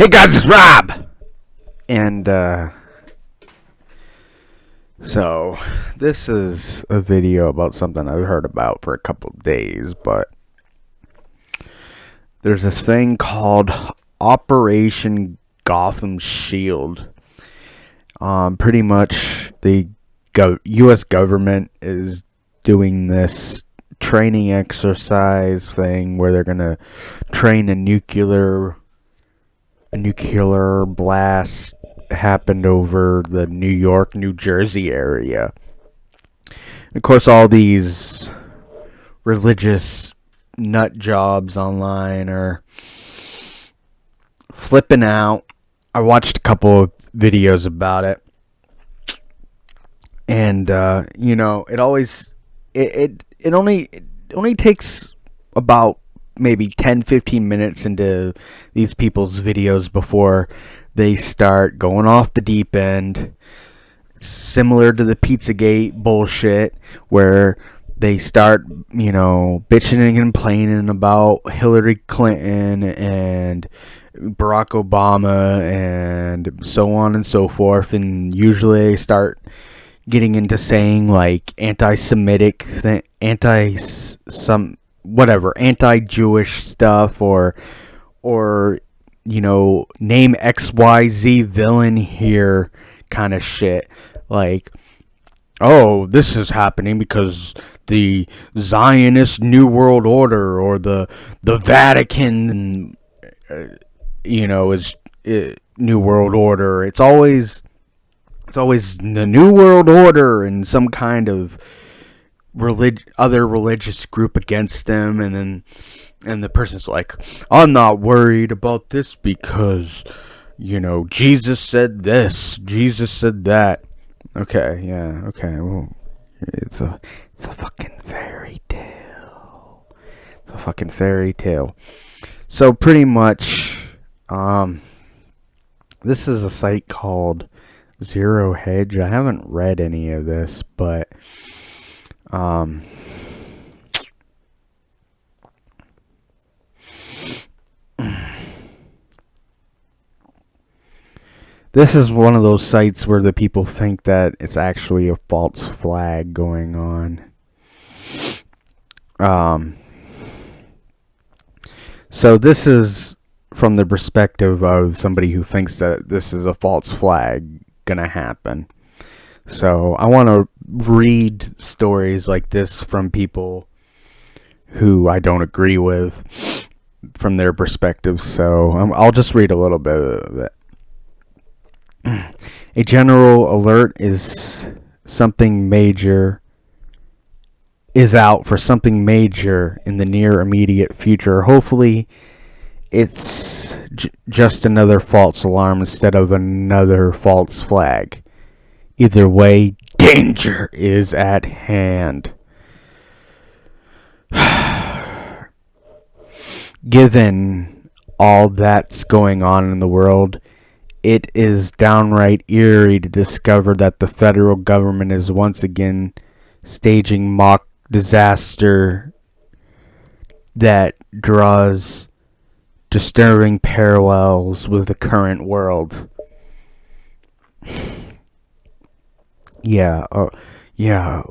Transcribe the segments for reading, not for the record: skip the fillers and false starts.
Hey guys, it's Rob! And, so, this is a video about something I've heard about for a couple days, but there's this thing called Operation Gotham Shield. Pretty much the U.S. government is doing this training exercise thing where they're gonna train a nuclear blast happened over the New York, New Jersey area. And of course, all these religious nut jobs online are flipping out. I watched a couple of videos about it, and it only takes about maybe 10-15 minutes into these people's videos before they start going off the deep end. It's similar to the Pizzagate bullshit where they start, bitching and complaining about Hillary Clinton and Barack Obama and so on and so forth, and usually they start getting into saying like anti-Semitic, anti-Jewish stuff, or name XYZ villain here kind of shit. Like, oh, this is happening because the Zionist New World Order or the Vatican, is New World Order. It's always the New World Order and some kind of other religious group against them, and the person's like, I'm not worried about this because Jesus said this, Jesus said that. Okay, yeah, okay, well, it's a fucking fairy tale. It's a fucking fairy tale. So pretty much, this is a site called Zero Hedge. I haven't read any of this, but this is one of those sites where the people think that it's actually a false flag going on. So this is from the perspective of somebody who thinks that this is a false flag gonna happen. So I want to read stories like this from people who I don't agree with from their perspective. So I'll just read a little bit of it. A general alert is out for something major in the near immediate future. Hopefully it's just another false alarm instead of another false flag. Either way, danger is at hand. Given all that's going on in the world, it is downright eerie to discover that the federal government is once again staging mock disaster that draws disturbing parallels with the current world.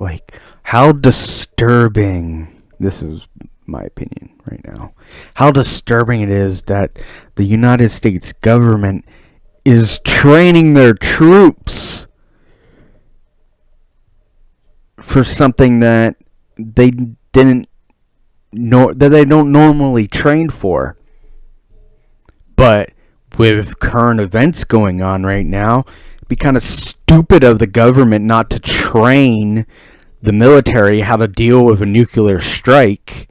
Like, how disturbing, this is my opinion right now, how disturbing it is that the United States government is training their troops for something that they don't normally train for. But with current events going on right now, it'd be kind of stupid of the government not to train the military how to deal with a nuclear strike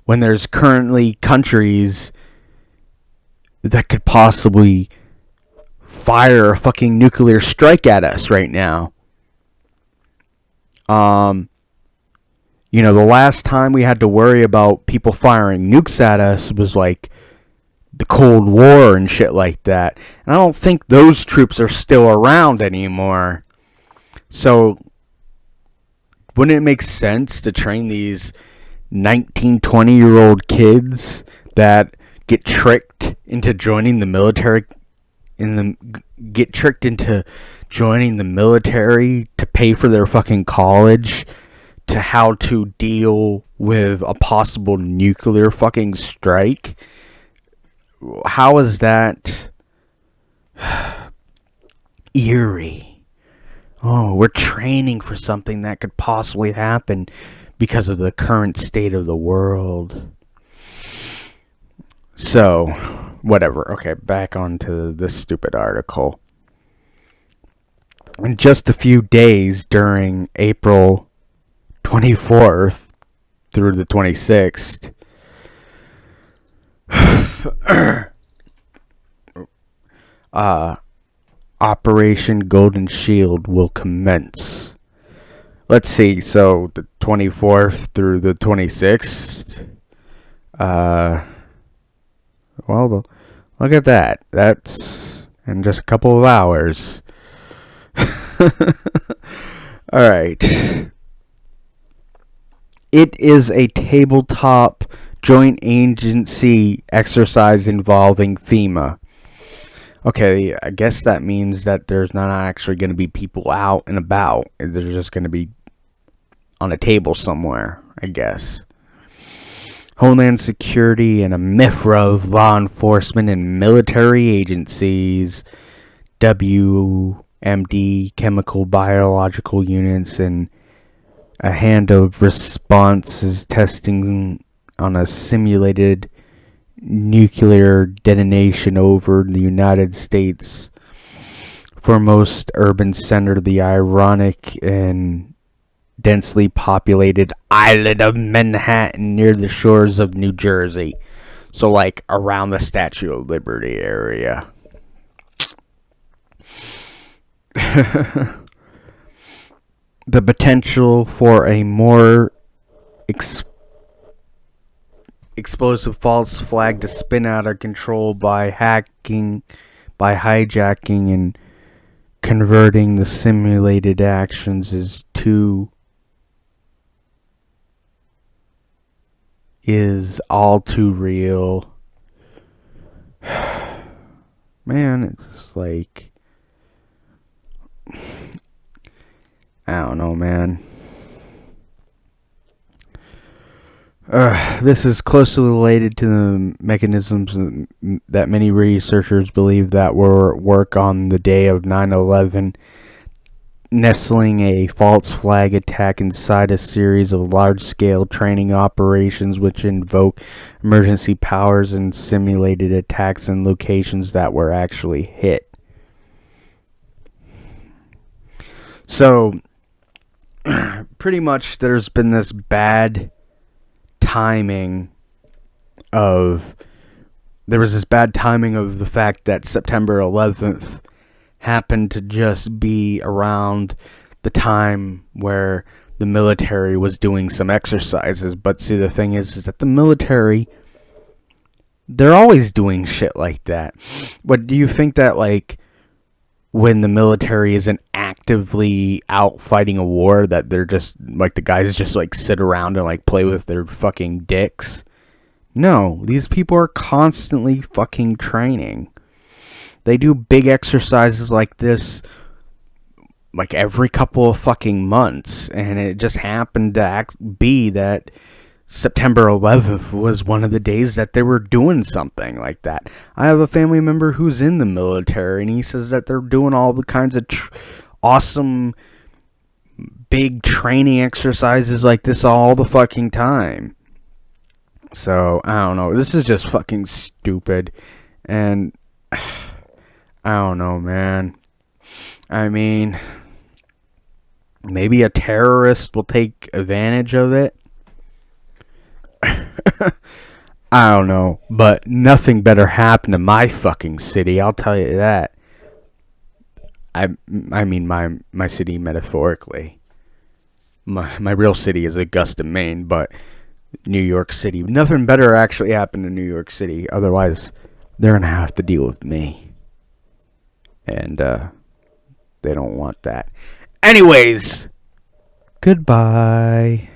when there's currently countries that could possibly fire a fucking nuclear strike at us right now. The last time we had to worry about people firing nukes at us was like the Cold War and shit like that. And I don't think those troops are still around anymore. So wouldn't it make sense to train these 19, 20-year-old kids that get tricked into joining the military get tricked into joining the military to pay for their fucking college, to how to deal with a possible nuclear fucking strike. How is that eerie? Oh, we're training for something that could possibly happen because of the current state of the world. So, whatever. Okay, back onto this stupid article. In just a few days during April 24th through the 26th, Operation Golden Shield will commence. Let's see, so the 24th through the 26th. Well, look at that. That's in just a couple of hours. Alright. It is a tabletop joint agency exercise involving FEMA. Okay, I guess that means that there's not actually going to be people out and about. They're just going to be on a table somewhere, I guess. Homeland Security and a MIFRA of law enforcement and military agencies, WMD, chemical biological units, and a hand of responses testing on a simulated nuclear detonation over the United States foremost urban center, the ironic and densely populated island of Manhattan near the shores of New Jersey. So, like, around the Statue of Liberty area. The potential for a more explosive false flag to spin out of control by hijacking and converting the simulated actions is all too real. Man, it's like, I don't know, man. This is closely related to the mechanisms that many researchers believe that were at work on the day of 9/11, nestling a false flag attack inside a series of large-scale training operations which invoke emergency powers and simulated attacks in locations that were actually hit. So, pretty much there's been this bad timing of the fact that September 11th happened to just be around the time where the military was doing some exercises. But see, the thing is that the military, they're always doing shit like that. But do you think that, like, when the military isn't actively out fighting a war, that they're just, like, the guys just, like, sit around and, like, play with their fucking dicks? No, these people are constantly fucking training. They do big exercises like this, like, every couple of fucking months, and it just happened to be that September 11th was one of the days that they were doing something like that. I have a family member who's in the military, and he says that they're doing all the kinds of awesome big training exercises like this all the fucking time. So, I don't know. This is just fucking stupid. And I don't know, man. I mean, maybe a terrorist will take advantage of it. I don't know, but nothing better happened to my fucking city, I'll tell you that. I mean my city metaphorically. My real city is Augusta, Maine, but New York City. Nothing better actually happened in New York City. Otherwise, they're gonna have to deal with me. And they don't want that. Anyways, goodbye.